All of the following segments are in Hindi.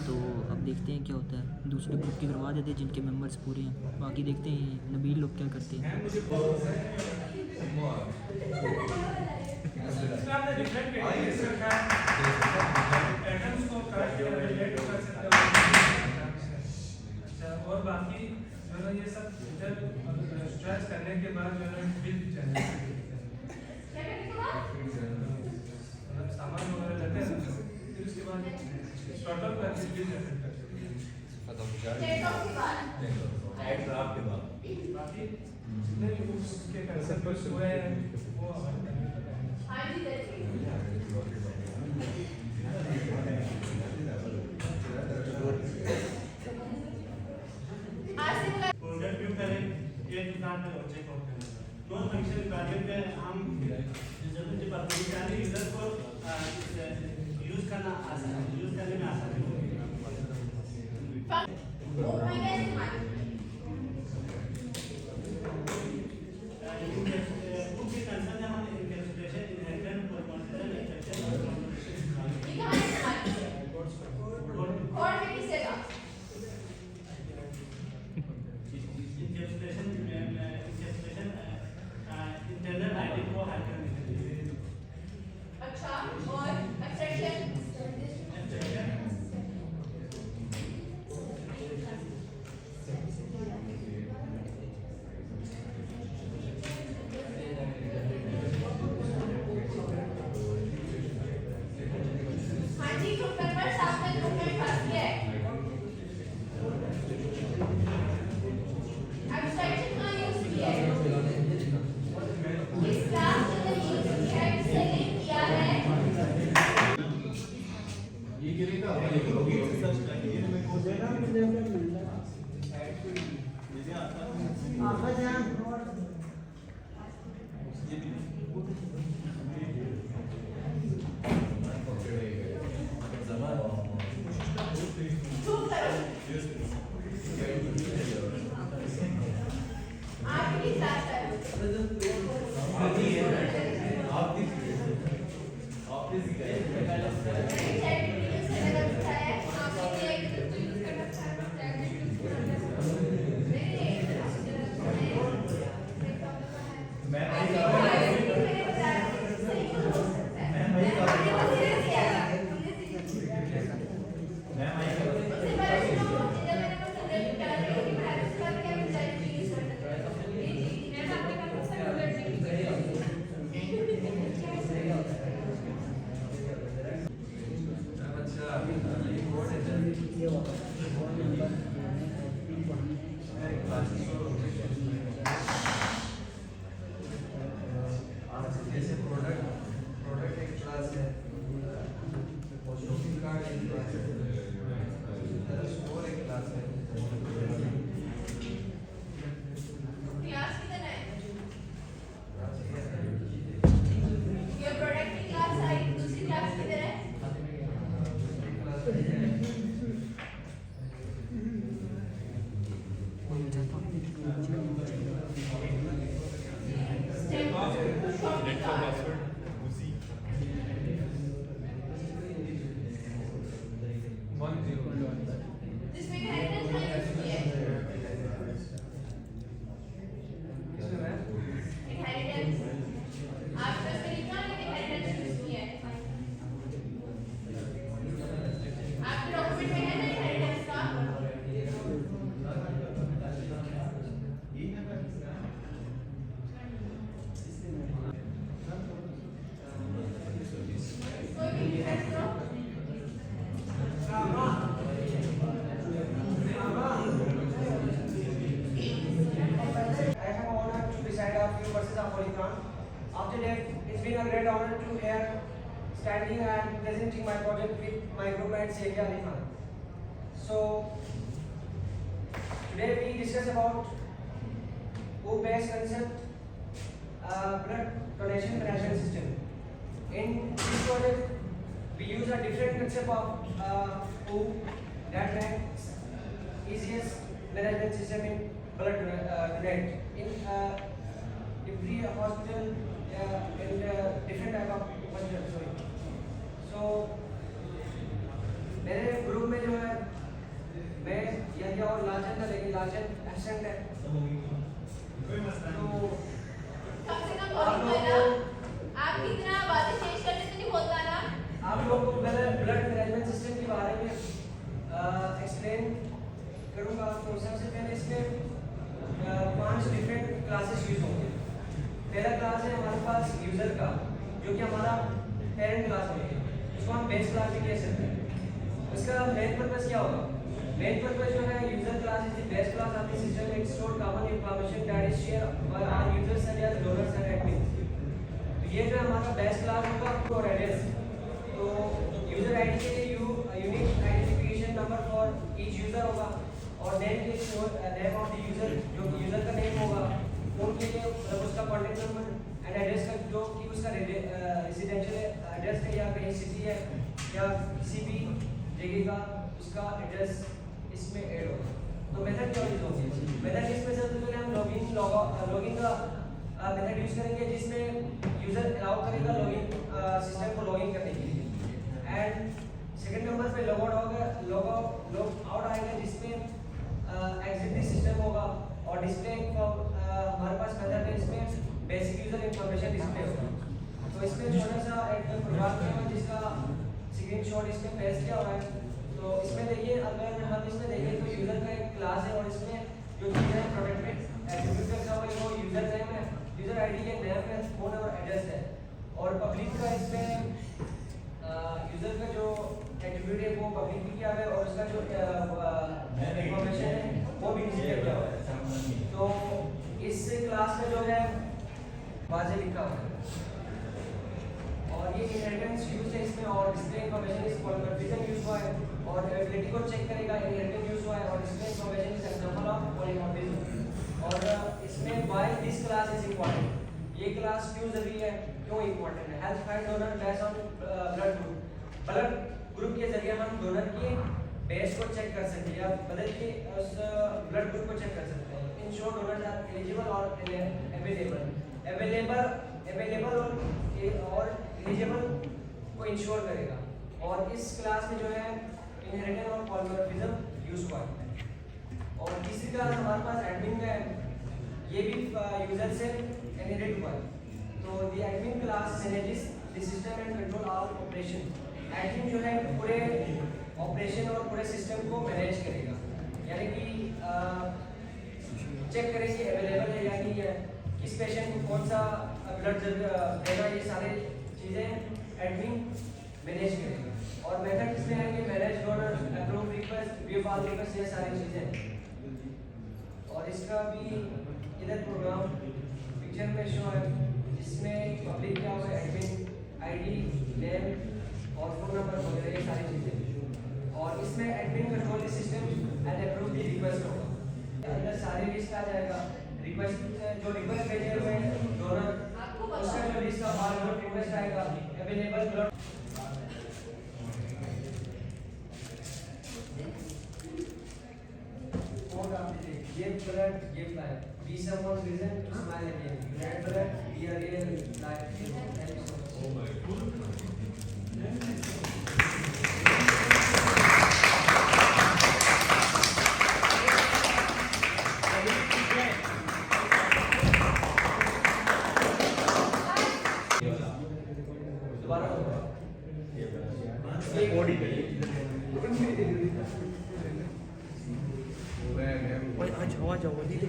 तो अब देखते हैं क्या होता है। दूसरे ग्रुप की करवा देते हैं जिनके मेंबर्स पूरे हैं, बाकी देखते हैं नबील लोग क्या करते हैं। और बाकी जो है ये सब स्ट्रेस करने के बाद जो है बिल जनरेट सामान वगैरह लेते हैं, फिर उसके बाद टोटल करके बिल जनरेट करते हैं। बाकी जितने भी उसके कंसेप्ट हुए हैं वो प्रोडक्ट व्यू करें, एक दुकान पे और चेक आउट करें। नॉन फंक्शनल कार्य पे हम जब डिपार्टमेंट यूजर को यूज करना आसान है, यूज करने में आसानी होगी। इंटरनल आईडी को हैक करने के लिए। अच्छा, और एक्सटेंशन हाँ जी, ग्रुप मेंबर्स आपने ग्रुप में फंस गया है। एक्सटेंशन कहाँ यूज किया है? इस क्लास में यूज किया है, सेलेक्ट किया है। ये गिरेगा होगी सर्च करेंगे मैं को देना आपकी क्लास है। जैसे प्रोडक्ट एक क्लास है, शॉपिंग कार्ड एक क्लास है, स्टोर एक क्लास है। क्लास किधर है? ये प्रोडक्ट की क्लास आई, दूसरी क्लास किधर है? जिसमें इनहेरिटेंस का यूज किया है। इनहेरिटेंस आपने उसमें लिखा है कि इनहेरिटेंस यूज किया है। आपके डॉक्यूमेंट में है ना इनहेरिटेंस का? कोई भी डिफरेंस करो। I have honor to decide a few verses of Holy Quran. After that, it's been a great honor to here standing and presenting my project with my groupmate Sheikh Ali Khan. So today we discuss about O-based concept, blood donation management system. In this project, we use a different concept of O that makes easiest management system in blood donate. In every hospital and different type of hospital. Sorry. So मेरे ग्रुप में जो जाएंगे और लार्जर का लेंगे, लार्जर एब्सेंट है कोई मसला तो कम से कम आप बोलिए लोग ना, को आप कितना बातें चेंज करते तो नहीं बोलता ना। आप लोग को पहले ब्लड मैनेजमेंट सिस्टम के बारे में एक्सप्लेन करूँगा। तो सबसे पहले इसमें 5 डिफरेंट क्लासेस यूज होंगे। पहला क्लास है हमारे पास यूज़र का, जो कि हमारा पेरेंट क्लास होगी, उसको हम बेस क्लास भी कह सकते हैं। उसका मेन पर्पस क्या होगा? मेन पर्पस जो है user class is the base class of the system, it store common information that is share by all users such as donors and admin. तो ये जो हमारा बेस क्लास होगा और एड्रेस, तो यूजर आईडी के लिए unique identification number for each user होगा और नेम के नेम ऑफ द यूजर, जो कि यूजर का नेम होगा, उनके लिए मतलब उसका कॉन्टैक्ट नंबर एंड एड्रेस का, जो कि उसका रेजिडेंशियल एड्रेस है या कहीं सिटी है या किसी भी जगह का उसका एड्रेस इसमें ऐड होगा। तो मेथड क्या यूज होगी? मेथड इसमें सबसे पहले हम लॉगिन का मेथड यूज करेंगे, जिसमें यूजर अलाउ करेगा लॉगिन सिस्टम को लॉगिन करने के लिए। एंड सेकंड नंबर पे लॉग आउट आएगा, जिसमें एग्जिट द सिस्टम होगा और डिस्प्ले हमारे पास मेथड है, इसमें बेसिक यूजर इंफॉर्मेशन डिस्प्ले होगा। तो इसमें छोटा सा एक प्रोग्राम है जिसका स्क्रीनशॉट इसमें पेस्ट किया हुआ है। तो इसमें देखिए, अगर हम इसमें देखें तो यूजर का एक क्लास है और इसमें जो चीज़ें हैं प्रोटेक्टेड एट्रीब्यूट का हुआ है, वो यूजर नेम है, यूजर आईडी के नेम है, फोन और एड्रेस है। और पब्लिक का इसमें यूजर का जो एट्रीब्यूट है वो पब्लिक भी किया हुआ है और उसका जो इंफॉर्मेशन है वो भी डिस्प्ले किया हुआ है। तो इस क्लास में जो है वाज़ेह लिखा हुआ है और ये इनहेरिटेंस यूज है इसमें, और display information is polymorphism use हुआ है और एबिलिटी को चेक करेगा, इनहेरिटेंस यूज हुआ है और display information is example of polymorphism. और इसमें why this class is important, ये क्लास क्यों जरूरी है, क्यों इंपॉर्टेंट है? Help find donor based on blood group. Blood group के जरिए हम डोनर के बेस को चेक कर सकते हैं या बदल के उस ब्लड ग्रुप को चेक कर सकते हैं। In short donors are eligible और अवेलेबल और एलिजिबल को इंश्योर करेगा। और इस क्लास में जो है इनहेरिटेंस और पॉलीमॉर्फिज्म यूज हुआ है। और तीसरी क्लास हमारे पास एडमिन का है, ये भी यूजर से इनहेरिट हुआ है। तो the admin class manages the system and control all operation. Admin जो है पूरे ऑपरेशन और पूरे सिस्टम को मैनेज करेगा, यानी कि चेक करेंगे अवेलेबल है या नहीं है, किस पेशेंट को कौन सा ब्लड देना, ये सारे चीज़ें एडमिन मैनेज करेगा। और मेथड इसमें है कि manage donor, approve request, view all request, ये सारी चीज़ें। और इसका भी इधर प्रोग्राम पिक्चर में शो है, जिसमें पब्लिक क्या हुआ है, एडमिन आईडी, नेम और फोन नंबर वगैरह ये सारी चीज़ें। और इसमें admin control system and approve the request होगा, अंदर सारी लिस्ट आ जाएगा। रिक्वेस्ट जो रिक्वेस्ट भेजे हुए डोनर, उसका जो लिस्ट का बार जो रिक्वेस्ट आएगा, अवेलेबल ब्लड कोड आप दीजिए, give blood, give life, be someone reason to smile again, blood blood, be a real life. Thank you so much. आ जाओ दीदी।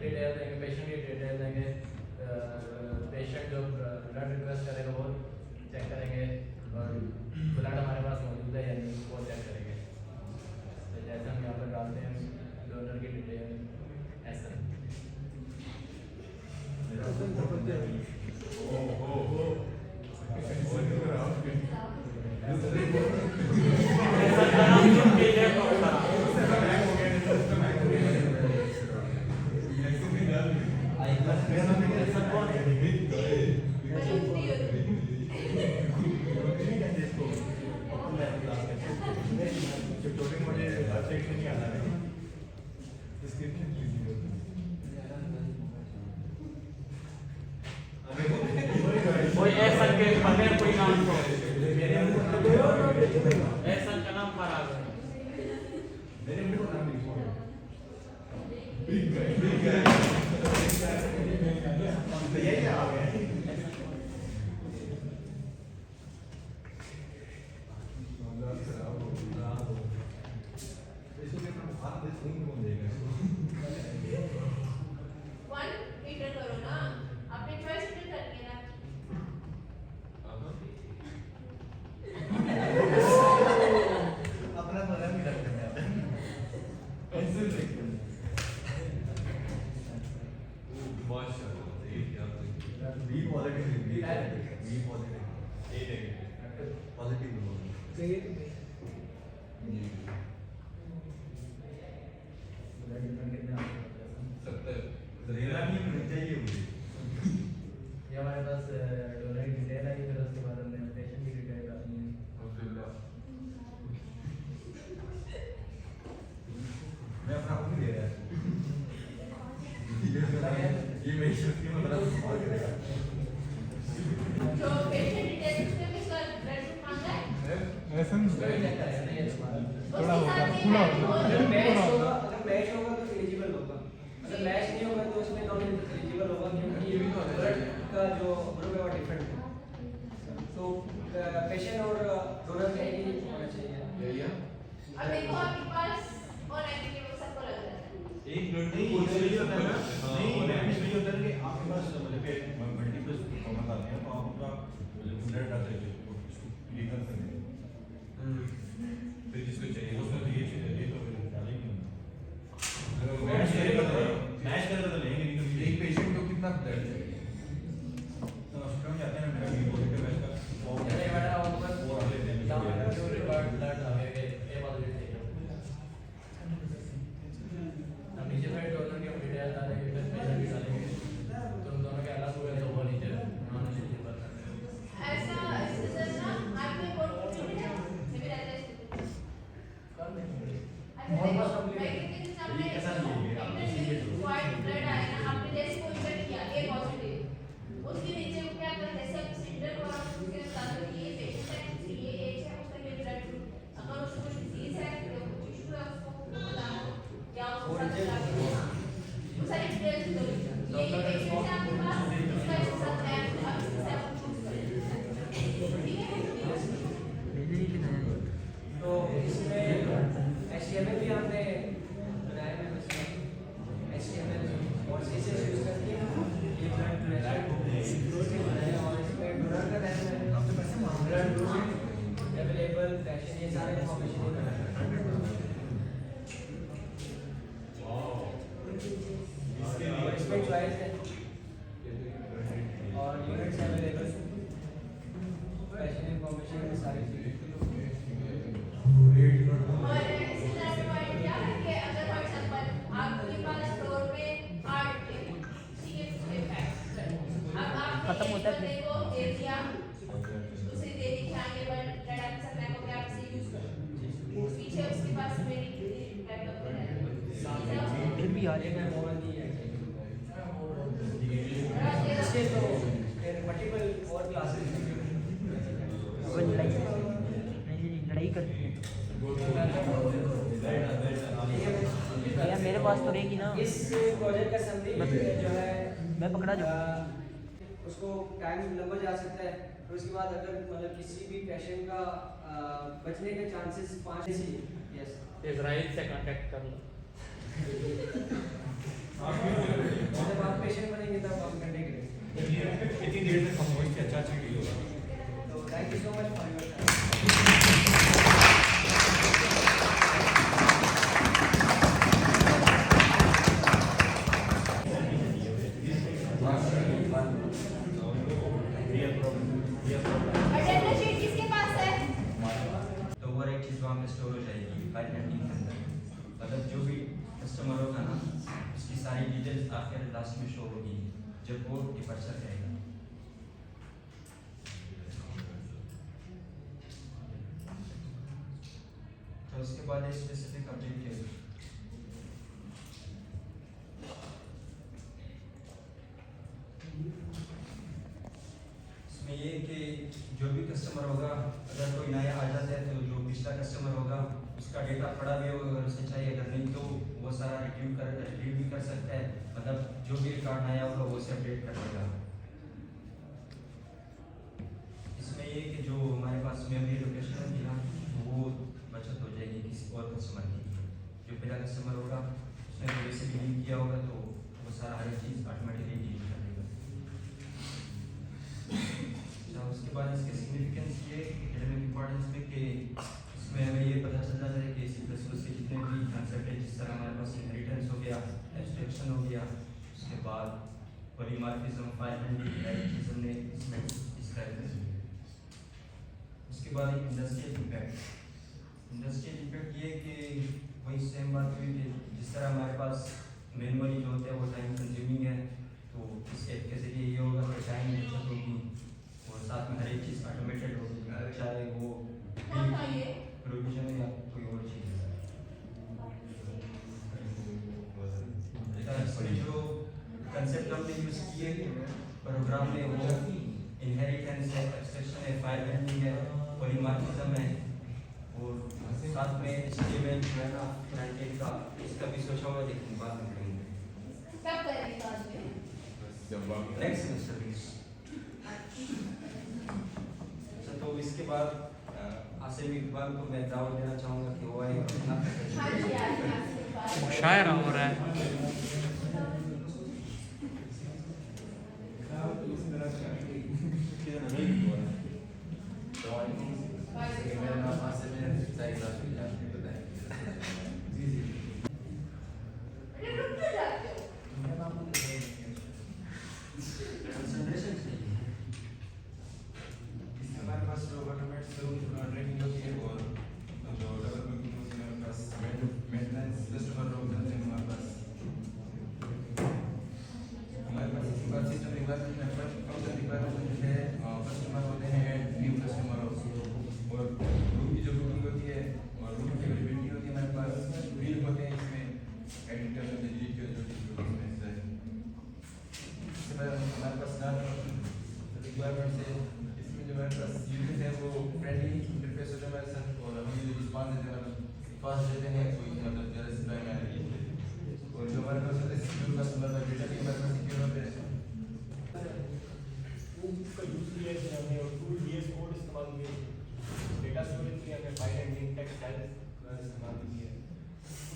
डिटेल देंगे, पेशेंट की डिटेल देंगे, पेशेंट जो ब्लड रिक्वेस्ट करेगा वो चेक करेंगे और ब्लड हमारे पास मौजूद है या नहीं वो चेक करेंगे। तो जैसे हम यहाँ पर डालते हैं डोनर की डिटेल ऐसा। कोई ऐसा के बगैर कोई नाम को ऐसा का नाम खराब है। वन एंटर करो ना, अपने चॉइस एंटर करनी है अपना मजा भी करते हैं माशाल्लाह ये क्या बी पॉजिटिव ए नेगेटिव पॉजिटिव चाहिए मुझे ये हमारे पास डोनर की डिटेल आई, फिर उसके बाद हमने पेशेंट की डिटेल डालनी है। मैं अपना खुद नहीं दे रहा ये मेरी शक्ति में बड़ा सवाल करेगा जो पेशेंट डिटेल उसमें भी सर ब्लड ग्रुप मांगा है थोड़ा होगा पूरा अगर मैच होगा तो एलिजिबल होगा, अगर मैच नहीं होगा तो उसमें नॉन एलिजिबल होगा क्योंकि ब्लड का जो ग्रुप है वो डिफरेंट है। तो पेशेंट और डोनर का एक ही होना चाहिए। अब देखो आपके पास और नेगेटिव सबको लग रहा है एक ब्लड नहीं होता है ना, नहीं नहीं होता है कि आपके पास मतलब कि मल्टीपल प्रॉब्लम आते हैं तो आप अपना ब्लड डाल सकते हो उसको क्लियर कर सकते हैं फिर जिसको चाहिए उसमें तो ये चाहिए तो फिर डालेंगे मैच करेगा तो लेंगे नहीं तो एक पेशेंट को कितना ब्लड चाहिए तो हॉस्पिटल में जाते हैं ना बी पॉजिटिव मैच का और ये वाला ऊपर वो डाल लेते हैं जो रिकॉर्ड ब्लड आगे ए पॉजिटिव चाहिए। हम नीचे फिर डोनर की डिटेल डालेंगे, फिर पेशेंट की डालेंगे, तो उन दोनों के अलग हुए तो वो नीचे नॉन एलिजिबल कर देंगे। ऐसा सिस्टर ना आपके कोर्ट में है मे भी रहता है कर देंगे। अच्छा देखो मैं किसी सामने वाइट ब्लड आया ना, आपने जैसे कोई चेक किया ए पॉजिटिव, उसके नीचे वो क्या करते हैं सब सिलेंडर को आप उसके साथ ये पेशेंट है, ये एज है, उसका ये ब्लड ग्रुप, अगर उसको कोई डिजीज है या कुछ इशू है उसको बताना या उसको साथ लगा वो सारी डिटेल्स दो। ये पेशेंट है आपके पास, उसका इसके साथ है आप इससे आप चूज करें, ठीक है। तो इसमें HTML भी हमने बनाया है, HTML और CSS यूज करके ये ब्लड प्रेशर बनाया और इसमें डोनर का रहता है, ब्लड ग्रुप अवेलेबल पैशन ये सारे इंफॉर्मेशन इसमें चॉइस है और यूनिट्स अवेलेबल पैशन इंफॉर्मेशन सारी चीजें। और इसी तरह से पॉइंट क्या है कि अगर फॉर एग्जांपल आपके पास फ्लोर में 8 थे, ठीक है, उसके फैक्ट्स अब आप खत्म होता है देखो दे दिया उसे दे दी कि आगे बढ़ ब्लड आपके साथ मैच हो गया, आप इसे यूज करो, पीछे उसके पास मेडिकल बैकअप है फिर भी यार लेकिन मोबाइल नहीं है इसके तो मल्टीपल और क्लासेस वो लड़ाई करती है यार मेरे पास तो रहेगी ना। इस प्रोजेक्ट का समरी जो है मैं पकड़ा उसको टाइम लंबा जा सकता है, फिर उसके बाद अगर मतलब किसी भी पेशेंट का बचने के चांसेस 5 से यस इजराइल से कांटेक्ट कर लो। जब आप पेशेंट बनेंगे तब आप घंटे के इतनी देर तक खामोश थे, अच्छा अच्छा वीडियो होगा। तो thank you so much for your time. Attendance sheet किसके पास है? तो वो एक चीज़ वहाँ पे स्टोर हो जाएगी फाइल हैंडलिंग के अंदर। मतलब जो भी कस्टमर होगा ना, उसकी सारी डिटेल्स आखिर लास्ट में शो होगी जब वो डिपार्चर करेगा। तो उसके बाद एक स्पेसिफिक ऑब्जेक्टिव इसमें ये कि जो भी कस्टमर होगा, अगर कोई नया आ जाता है तो जो पिछला कस्टमर होगा उसका डेटा पड़ा भी होगा, अगर उसे चाहिए, अगर नहीं तो वो सारा रिट्रीव भी कर सकता है। मतलब जो भी रिकॉर्ड नया होगा वो उसे अपडेट कर देगा। इसमें ये कि जो हमारे पास मेमोरी लोकेशन होगी ना, वो बचत हो जाएगी किसी और कस्टमर की। जो पहला कस्टमर होगा उसने पहले से भी लिंक किया होगा तो वो सारा हर एक चीज़ ऑटोमेटिकली डिलीट कर देगा। अच्छा, उसके बाद इसके सिग्निफिकेंस ये एकेडमिक इम्पोर्टेंस में कि इसमें हमें ये पता चल जाता है कि C++ के जितने भी कंसेप्ट है, जिस तरह हमारे पास इनहेरिटेंस हो गया, एब्स्ट्रैक्शन हो गया, उसके बाद पॉलीमॉर्फिज्म, फाइल हैंडलिंग, चीज़ हमने इसमें डिस्क्राइब कर दी। उसके बाद एक इंडस्ट्रियल इम्पैक्ट ये कि वही सेम बात हुई कि जिस तरह हमारे पास मैनुअली जो होता है वो टाइम कंज्यूमिंग है, तो इस ऐप के जरिए ये होगा कि टाइम बचत होगी और साथ में हर एक चीज़ ऑटोमेटेड होगी, चाहे वो कौन था ये? प्रोविजन या कोई और चीज़ है। इसमें जो कंसेप्ट हमने यूज़ किए प्रोग्राम में वो इनहेरिटेंस है, एब्स्ट्रैक्शन है, फाइल हैंडलिंग है, पॉलीमॉर्फिज्म है और साथ में HTML जो है ना फ्रंट एंड का, इसका भी सोचा हुआ है, लेकिन बाद में करेंगे कब करेंगे बाद में? नेक्स्ट सेमेस्टर में। तो इसके बाद आसिम इकबाल को मैं दावत देना चाहूँगा कि वो आए और अपना हाँ जी, आज मुशायरा हो रहा है। मेरा नाम आसिफ है, साइड क्लास में आपने बताया। अरे रुक क्यों जाते हो? कंसंट्रेशन चाहिए। हमारे पास जो ऑटोमेट ट्रेनिंग होती है और जो डेवलपमेंट होती है हमारे पास मेंटेनेंस कस्टमर लोग होते हैं हमारे पास इसके बाद सिस्टम रिक्वायरमेंट में फर्स्ट फंक्शन रिक्वायरमेंट है, कस्टमर होते हैं न्यू कस्टमर और ग्रुप की जो ग्रुपिंग होती है और ग्रुप की एलिजिबिलिटी होती है हमारे पास बिल होते हैं इसमें एडिटर में डिलीट किया जो इसमें है। इसके बाद हमारे पास रिक्वायरमेंट है, इसमें जो हमारे पास यूजर है वो फ्रेंडली इंटरफेस होता है हमारे साथ और हमें जो रिस्पॉन्स देते हैं मतलब फास्ट देते हैं, कोई मतलब ज़्यादा रिप्लाई में आने और जो हमारे पास होता है सिक्योर कस्टमर का डेटा भी हमारे पास सिक्योर होते हैं। का यूज़ किया है हमने और टूल VS कोड इस्तेमाल किए, डेटा स्टोरेज किया हमने, फाइल हैंडलिंग, टेक्स्ट फाइल्स का इस्तेमाल किया है।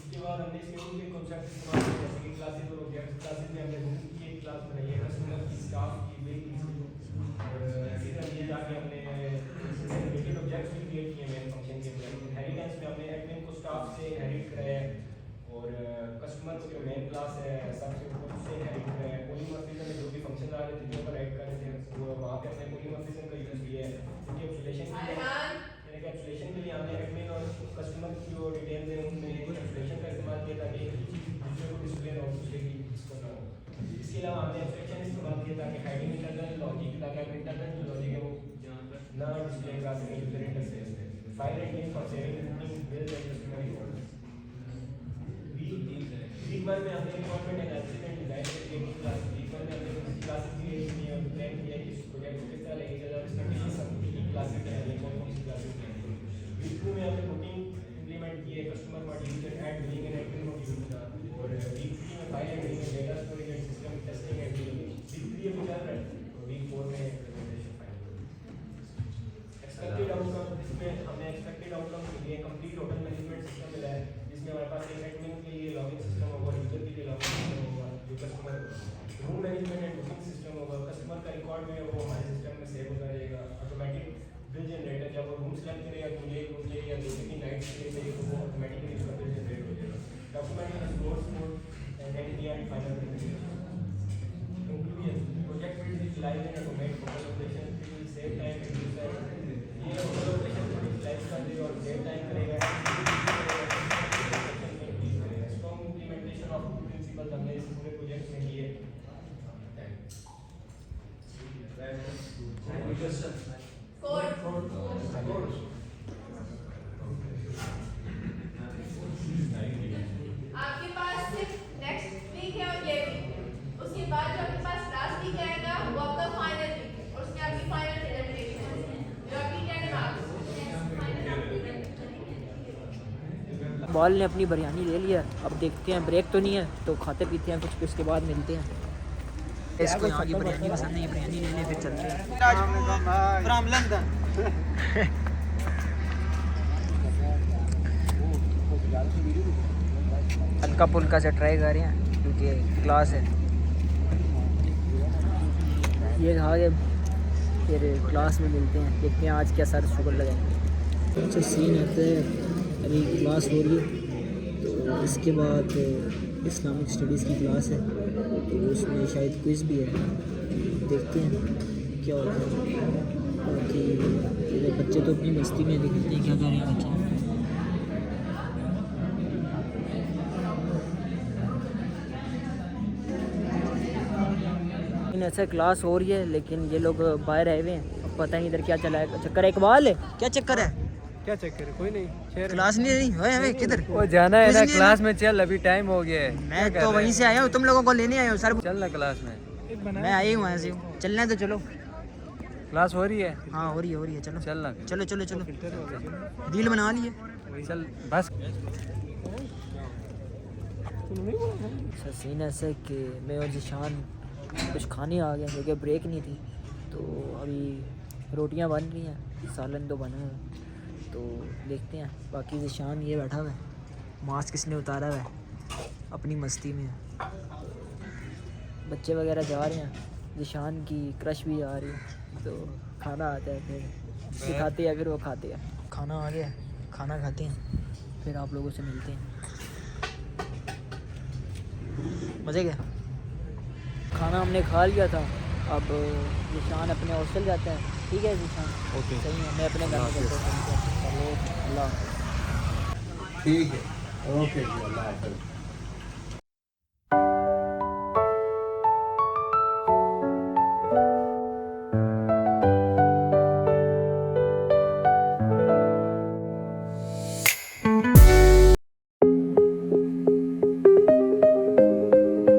उसके बाद हमने इसके उनके कॉन्सेप्ट इस्तेमाल किए जैसे कि क्लासेस और ऑब्जेक्ट। क्लासेस में हमने ग्रुप की एक क्लास बनाई है, कस्टमर की, स्टाफ की, बिल की और इसी तरह ये जाके हमने रिलेटेड ऑब्जेक्ट्स भी क्रिएट किए मेन फंक्शन के अंदर। इनहेरिटेंस में हमने एडमिन को स्टाफ से इनहेरिट कराया है और कस्टमर को जो मेन क्लास है सबसे ऊपर उससे इनहेरिट कराया है। पॉलीमॉर्फिज्म में जो भी फंक्शन आ रहे थे जो पर ऐड कर रहे थे वो वहाँ पे हमने पॉलीमॉर्फिज्म का यूज़ किया है। एनकैप्सुलेशन के लिए हमने एडमिन और कस्टमर की जो डिटेल्स हैं उनमें एनकैप्सुलेशन का इस्तेमाल किया ताकि दूसरे को डिस्प्ले ना हो, दूसरे की इसको ना हो। इसके अलावा हमने एब्स्ट्रैक्शन इस्तेमाल किया ताकि हाइडिंग इंटरनल लॉजिक, ताकि आप इंटरनल जो लॉजिक है वो ना डिस्प्ले करा सकें यूजर इंटरफेस पे। File handling for saving routing bills and customer records. Week 1 में हमने रिक्वायरमेंट एनालिसिस एंड डिजाइन के लिए क्लास, वीक 1 में हमने क्लासेस क्रिएट की और प्लान किया कि इस प्रोजेक्ट को किस तरह लेके चला और इसमें किस सब की क्लासेस हैं, कौन कौन सी क्लासेस हैं। वीक 2 में हमने रूटिंग इंप्लीमेंट की है, customer module and add billing and admin module का और वीक 3 में file handling and data storage and system testing and delivery. Week 3 अभी चल रहा है और वीक 4 में इम्प्लीमेंटेशन फाइनल। एक्सपेक्टेड आउटकम, इसमें हमने एक्सपेक्टेड आउटकम के लिए कंप्लीट होटल मैनेजमेंट सिस्टम मिला है जिसमें हमारे पास एक एडमिन के लिए login system and final presentation. Conclusion: project will utilize and automate local operation. It will save time and reduce time. ये local operation को utilize कर देगा और save time करेगा. Strong implementation of principles हमने इस पूरे project में किए. आपके पास सिर्फ नेक्स्ट वीक है और ये वीक है, उसके बाद जो आपके पास लास्ट वीक आएगा वो आपका फाइनल वीक है और उसमें आपकी फाइनल प्रेजेंटेशन है जो आपकी 10 मार्क्स। बॉल ने अपनी बिरयानी ले लिया, अब देखते हैं ब्रेक तो नहीं है तो खाते पीते हैं कुछ, उसके बाद मिलते हैं। इसको यहाँ की बिरयानी पसंद नहीं है, बिरयानी ले ले फिर चलते हैं। From London. हल्का पुल्का से ट्राई कर रहे हैं क्योंकि क्लास है। ये खा के फिर क्लास में मिलते हैं, देखते हैं आज क्या सर शुगर लगाएंगे। अच्छा सीन आता है, अभी क्लास हो रही है तो इसके बाद इस्लामिक स्टडीज़ की क्लास है तो उसमें शायद क्विज़ भी है, देखते हैं क्या होता है। बाकी ये बच्चे तो अपनी मस्ती में देखते हैं क्या कर रहे हैं बच्चे। ऐसा क्लास हो रही है लेकिन ये लोग बाहर आए हुए हैं, अब पता नहीं इधर क्या चला है। चक्कर है इकबाल, क्या चक्कर है? क्या चक्कर है? कोई नहीं, क्लास नहीं रही हमें किधर वो जाना है कुछ ना नहीं क्लास में। चल अभी टाइम हो गया है। मैं तो वहीं से आया हूँ, तुम लोगों को लेने आया हूँ सर। चल ना क्लास में, मैं आई हूँ वहाँ से, चलना है तो चलो। क्लास हो रही है। हाँ हो रही है चलो चल ना, चलो चलो चलो, डील बना लिए। चल बस। सीन ऐसा है कि मैं और जिशान कुछ खाने आ गए क्योंकि ब्रेक नहीं थी, तो अभी रोटियां बन रही हैं, सालन तो बना है, तो देखते हैं। बाकी जिशान ये बैठा हुआ है, मास्क इसने उतारा हुआ है, अपनी मस्ती में है। बच्चे वगैरह जा रहे हैं, जिशान की क्रश भी आ रही है, तो खाना आता है फिर सिखाते हैं, फिर वो खाते हैं। खाना आ गया, खाना खाते हैं, फिर आप लोगों से मिलते हैं। मज़े क्या? खाना हमने खा लिया था, अब जिशान अपने हॉस्टल जाता है। ठीक है जिशान, ओके सही है, मैं अपने घर में चलता हूँ। अल्लाह ठीक है, ओके, अल्लाह हाफ़िज़।